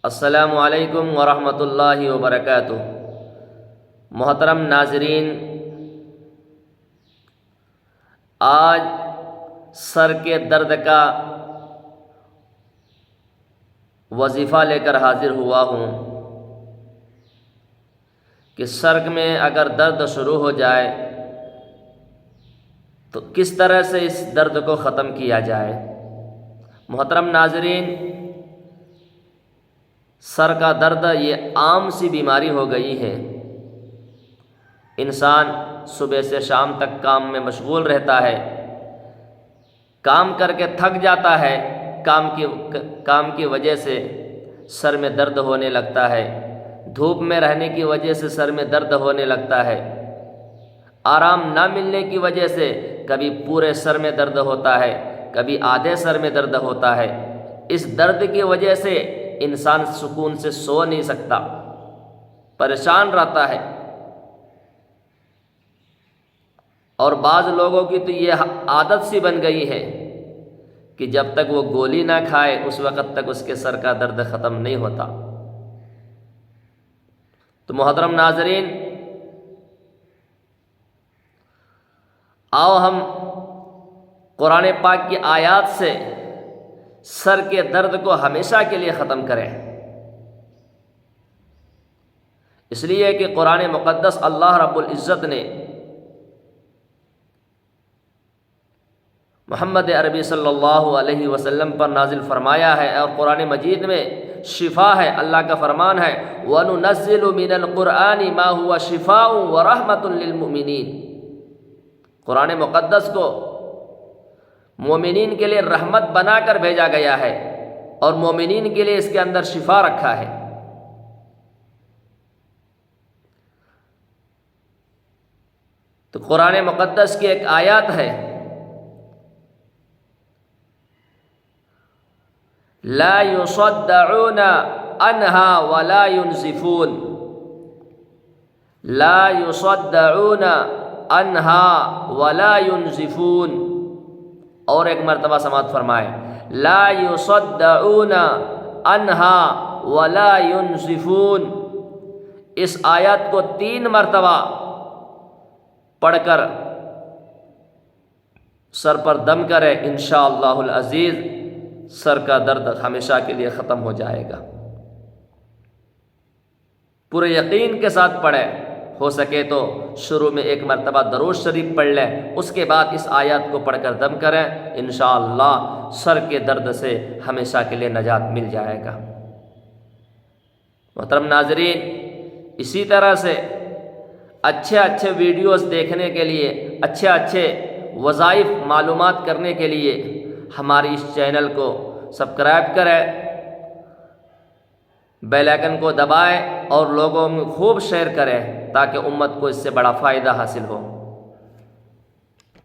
السلام علیکم ورحمۃ اللہ وبرکاتہ۔ محترم ناظرین، آج سر کے درد کا وظیفہ لے کر حاضر ہوا ہوں کہ سر میں اگر درد شروع ہو جائے تو کس طرح سے اس درد کو ختم کیا جائے۔ محترم ناظرین، سر کا درد یہ عام سی بیماری ہو گئی ہے۔ انسان صبح سے شام تک کام میں مشغول رہتا ہے، کام کر کے تھک جاتا ہے، کام کی وجہ سے سر میں درد ہونے لگتا ہے، دھوپ میں رہنے کی وجہ سے سر میں درد ہونے لگتا ہے، آرام نہ ملنے کی وجہ سے کبھی پورے سر میں درد ہوتا ہے، کبھی آدھے سر میں درد ہوتا ہے۔ اس درد کی وجہ سے انسان سکون سے سو نہیں سکتا، پریشان رہتا ہے، اور بعض لوگوں کی تو یہ عادت سی بن گئی ہے کہ جب تک وہ گولی نہ کھائے اس وقت تک اس کے سر کا درد ختم نہیں ہوتا۔ تو محترم ناظرین، آؤ ہم قرآن پاک کی آیات سے سر کے درد کو ہمیشہ کے لیے ختم کریں۔ اس لیے کہ قرآن مقدس اللہ رب العزت نے محمد عربی صلی اللہ علیہ وسلم پر نازل فرمایا ہے، اور قرآن مجید میں شفا ہے۔ اللہ کا فرمان ہے وَنُنَزِّلُ مِنَ الْقُرْآنِ مَا هُوَ شِفَاءٌ وَرَحْمَةٌ لِّلْمُؤْمِنِينَ۔ قرآن مقدس کو مومنین کے لیے رحمت بنا کر بھیجا گیا ہے، اور مومنین کے لیے اس کے اندر شفا رکھا ہے۔ تو قرآن مقدس کی ایک آیات ہے، لا يصدعون عنها ولا ينزفون، لا يصدعون عنها ولا ينزفون۔ اور ایک مرتبہ سماعت فرمائے، لا يصدعون عنها ولا ينزفون۔ اس آیت کو 3 مرتبہ پڑھ کر سر پر دم کرے، انشاءاللہ العزیز سر کا درد ہمیشہ کے لیے ختم ہو جائے گا۔ پورے یقین کے ساتھ پڑھے، ہو سکے تو شروع میں 1 مرتبہ درود شریف پڑھ لیں، اس کے بعد اس آیات کو پڑھ کر دم کریں، انشاءاللہ سر کے درد سے ہمیشہ کے لیے نجات مل جائے گا۔ محترم ناظرین، اسی طرح سے اچھے ویڈیوز دیکھنے کے لیے، اچھے وظائف معلومات کرنے کے لیے ہماری اس چینل کو سبسکرائب کریں، بیل آئیکن کو دبائیں، اور لوگوں میں خوب شیئر کریں تاکہ امت کو اس سے بڑا فائدہ حاصل ہو۔